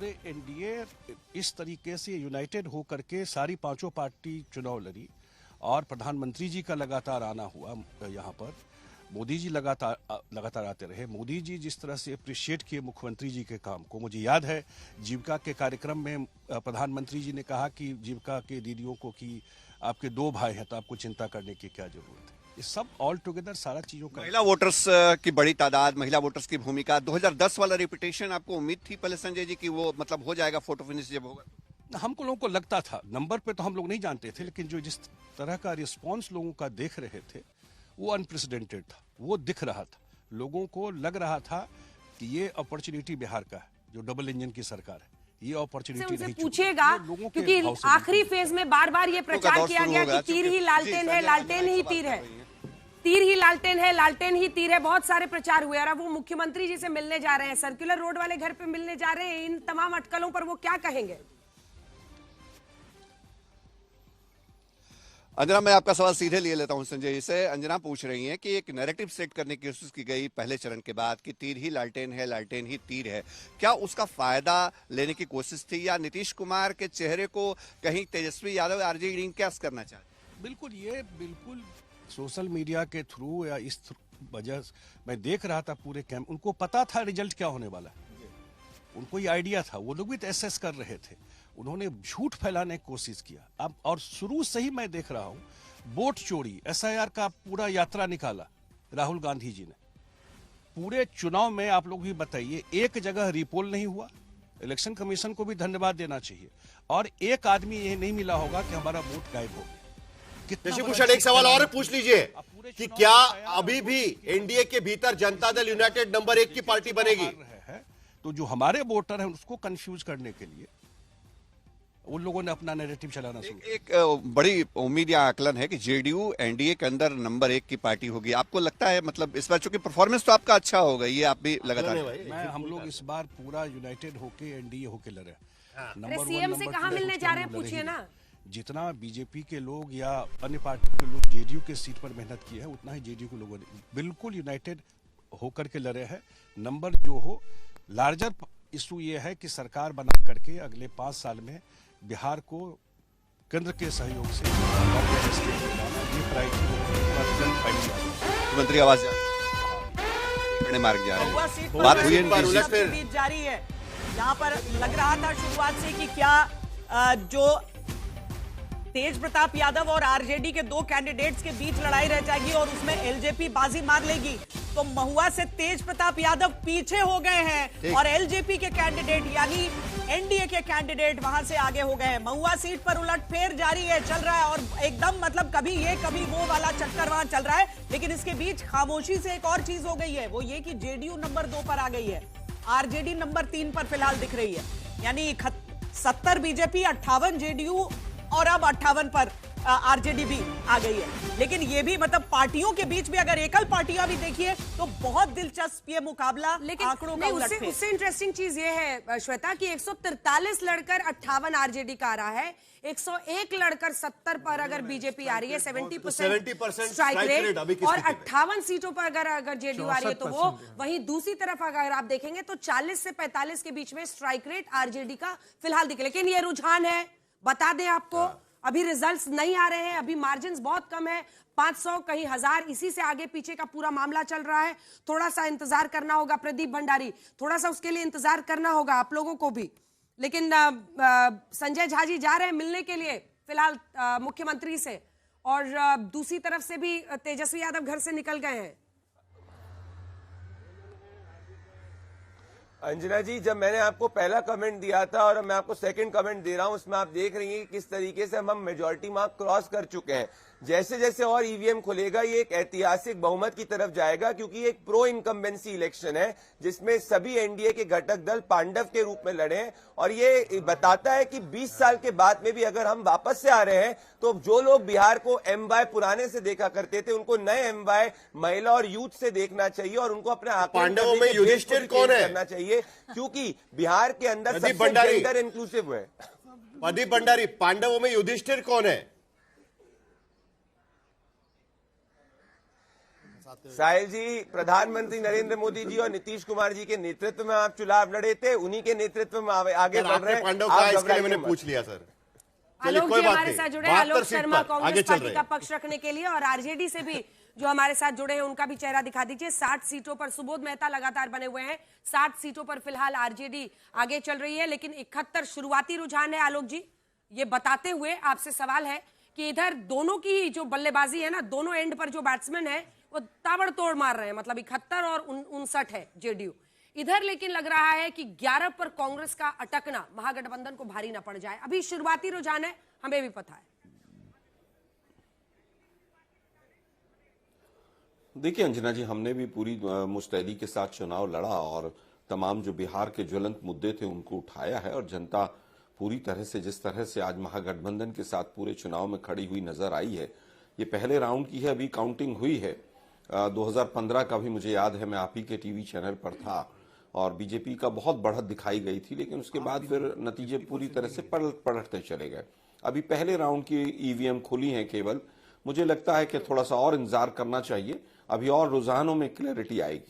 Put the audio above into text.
पूरे एनडीए इस तरीके से यूनाइटेड होकर के सारी पांचों पार्टी चुनाव लड़ी और प्रधानमंत्री जी का लगातार आना हुआ यहाँ पर। मोदी जी लगातार आते रहे। मोदी जी जिस तरह से अप्रिशिएट किए मुख्यमंत्री जी के काम को, मुझे याद है जीविका के कार्यक्रम में प्रधानमंत्री जी ने कहा कि जीविका के दीदियों को कि आपके 2 भाई हैं तो आपको चिंता करने की क्या जरूरत है। ये सब ऑल टुगेदर सारा चीजों का। महिला वोटर्स की बड़ी तादाद, महिला वोटर्स की भूमिका, 2010 वाला रिपीटेशन आपको उम्मीद थी पहले संजय जी की वो मतलब हो जाएगा फोटो फिनिश जब होगा? हम लोगों को लगता था, नंबर पे तो हम लोग नहीं जानते थे, लेकिन जो जिस तरह का रिस्पॉन्स लोगों का देख रहे थे वो अनप्रेसिडेंटेड था, वो दिख रहा था। लोगों को लग रहा था कि ये अपॉर्चुनिटी बिहार का है, जो डबल इंजन की सरकार है, ये अपॉर्चुनिटी नहीं पूछिएगा, क्योंकि आखिरी फेज में बार बार ये प्रचार किया गया कि तीर ही लालटेन है, लालटेन ही तीर है, तीर ही लालटेन है, लालटेन ही तीर है। बहुत सारे प्रचार हुए और अब वो मुख्यमंत्री जी से मिलने जा रहे हैं, सर्कुलर रोड वाले घर पे मिलने जा रहे हैं। इन तमाम अटकलों पर वो क्या कहेंगे? अंजना, मैं आपका सवाल सीधे ले लेता हूं संजय जी से। अंजना पूछ रही हैं कि एक नैरेटिव सेट करने की कोशिश की गई पहले चरण के बाद कि तीर ही लालटेन है, लालटेन ही तीर है। क्या उसका फायदा लेने की कोशिश थी या नीतीश कुमार के चेहरे को कहीं तेजस्वी यादव आरजेडी कैश करना चाहते? बिल्कुल, ये बिल्कुल सोशल मीडिया के थ्रू या इस वजह मैं देख रहा था पूरे कैंप, उनको पता था रिजल्ट क्या होने वाला है, उनको ये आइडिया था, वो लोग भी एसेस कर रहे थे। उन्होंने झूठ फैलाने की कोशिश किया। अब और शुरू से ही मैं देख रहा हूं वोट चोरी, एसआईआर का पूरा यात्रा निकाला राहुल गांधी जी ने। पूरे चुनाव में आप लोग भी बताइए, एक जगह रिपोल नहीं हुआ। इलेक्शन कमीशन को भी धन्यवाद देना चाहिए। और एक आदमी ये नहीं मिला होगा कि हमारा वोट गायब हो गया। भूषण, एक सवाल और पूछ लीजिए कि क्या अभी भी एनडीए के भीतर जनता दल यूनाइटेड नंबर 1 की पार्टी बनेगी? तो जो हमारे वोटर हैं उसको कंफ्यूज करने के लिए उन लोगों ने अपना नैरेटिव चलाना शुरू किया। एक बड़ी उम्मीद या आकलन है कि जेडीयू एनडीए के अंदर नंबर 1 की पार्टी होगी। आपको लगता है, मतलब इस बार चूंकि परफॉर्मेंस तो आपका अच्छा होगा, ये आप भी लगातार हम लोग इस बार पूरा यूनाइटेड होके एनडीए होके लड़े। नंबर सीएम से कहां मिलने जा रहे हैं, पूछिए ना। जितना बीजेपी के लोग या अन्य पार्टी के लोग जेडीयू के सीट पर मेहनत की है, उतना ही जेडीयू के लोगों ने बिल्कुल यूनाइटेड होकर के लड़े हैं। नंबर जो हो, लार्जर इशू ये है कि सरकार बना करके अगले 5 साल में बिहार को केंद्र के सहयोग से मुख्यमंत्री आवास मार्ग जा रहा है। बात हुई है जारी है। यहाँ पर लग रहा था शुरुआत से कि क्या जो तेज प्रताप यादव और आरजेडी के 2 कैंडिडेट्स के बीच लड़ाई रह जाएगी और उसमें एलजेपी बाजी मार लेगी। तो महुआ से तेज प्रताप यादव पीछे हो गए हैं और एलजेपी के कैंडिडेट यानी एनडीए के कैंडिडेट वहां से आगे हो गए हैं। महुआ सीट पर उलटफेर जारी है, चल रहा है और एकदम मतलब कभी ये कभी वो वाला चक्कर वहां चल रहा है। लेकिन इसके बीच खामोशी से एक और चीज हो गई है, वो ये कि जेडीयू नंबर 2 पर आ गई है, आरजेडी नंबर 3 पर फिलहाल दिख रही है। यानी 70 बीजेपी, 58 जेडीयू और अब 58 पर आरजेडी भी आ गई है। लेकिन ये भी मतलब पार्टियों के बीच में अगर एकल पार्टियां भी देखिए तो बहुत दिलचस्प ये मुकाबला, लेकिन आंकड़ों का उलटफेर। उससे इंटरेस्टिंग चीज ये है श्वेता कि 143 लड़कर 58 आरजेडी का आ रहा है, 101 लड़कर 70 पर अगर बीजेपी आ रही है, 70% स्ट्राइक रेट, और 58 सीटों पर अगर जेडीयू आ रही है तो वो वहीं दूसरी तरफ अगर आप देखेंगे तो 40 से 45 के बीच में स्ट्राइक रेट आरजेडी का फिलहाल दिखे। लेकिन ये रुझान है, बता दें आपको, अभी रिजल्ट्स नहीं आ रहे हैं, अभी मार्जिन्स बहुत कम है, 500 कहीं 1000, इसी से आगे पीछे का पूरा मामला चल रहा है। थोड़ा सा इंतजार करना होगा प्रदीप भंडारी, थोड़ा सा उसके लिए इंतजार करना होगा आप लोगों को भी। लेकिन संजय झा जी जा रहे हैं मिलने के लिए फिलहाल मुख्यमंत्री से, और दूसरी तरफ से भी तेजस्वी यादव घर से निकल गए हैं। अंजना जी, जब मैंने आपको पहला कमेंट दिया था और मैं आपको सेकंड कमेंट दे रहा हूं, उसमें आप देख रही हैं कि किस तरीके से हम मेजॉरिटी मार्क क्रॉस कर चुके हैं। जैसे जैसे और ईवीएम खुलेगा ये एक ऐतिहासिक बहुमत की तरफ जाएगा, क्योंकि एक प्रो इनकम्बेंसी इलेक्शन है जिसमें सभी एनडीए के घटक दल पांडव के रूप में लड़े हैं। और ये बताता है कि 20 साल के बाद में भी अगर हम वापस से आ रहे हैं तो जो लोग बिहार को एमवाय पुराने से देखा करते थे उनको नए एमवाय महिला और यूथ से देखना चाहिए और उनको अपने पांडवों में युधिष्ठिर कौन है करना चाहिए, क्योंकि बिहार के अंदर सबसे जेंडर इंक्लूसिव है। प्रदीप भंडारी, पांडवों में युधिष्ठिर कौन है? साहिल जी, प्रधानमंत्री नरेंद्र मोदी जी और नीतीश कुमार जी के नेतृत्व में आप चुनाव लड़े थे, उन्हीं के नेतृत्व में आगे बढ़ रहे हैं। पांडव आप का इसके लिए घबराइए मैंने मत। पूछ लिया सर। आलोक कोई जी बात हमारे नहीं। साथ जुड़े, 72 आलोक सीट शर्मा पर आगे कांग्रेस चल पार्टी रहे का हैं। पक्ष रखने के लिए, और आरजेडी से भी जो हमारे साथ जुड़े हैं उनका भी चेहरा दिखा दीजिए। 60 सीटों पर सुबोध मेहता लगातार बने हुए हैं, 60 सीटों पर फिलहाल आरजेडी आगे चल रही है, लेकिन 71 शुरुआती रुझान है। आलोक जी, ये बताते हुए आपसे सवाल है कि इधर दोनों की जो बल्लेबाजी है ना, दोनों एंड पर जो बैट्समैन है वो ताबड़तोड़ मार रहे हैं, मतलब 71 और 59 है जेडीयू इधर। लेकिन लग रहा है कि 11 पर कांग्रेस का अटकना महागठबंधन को भारी ना पड़ जाए। अभी शुरुआती रुझान है, हमें भी पता है। देखिए अंजना जी, हमने भी पूरी मुस्तैदी के साथ चुनाव लड़ा और तमाम जो बिहार के ज्वलंत मुद्दे थे उनको उठाया है, और जनता पूरी तरह से, जिस तरह से आज महागठबंधन के साथ पूरे चुनाव में खड़ी हुई नजर आई है, ये पहले राउंड की है, अभी काउंटिंग हुई है। 2015 का भी मुझे याद है, मैं आप ही के टीवी चैनल पर था और बीजेपी का बहुत बढ़त दिखाई गई थी, लेकिन उसके बाद फिर नतीजे पूरी तरह से पलटते चले गए। अभी पहले राउंड की ईवीएम खुली हैं केवल, मुझे लगता है कि थोड़ा सा और इंतजार करना चाहिए, अभी और रुझानों में क्लैरिटी आएगी।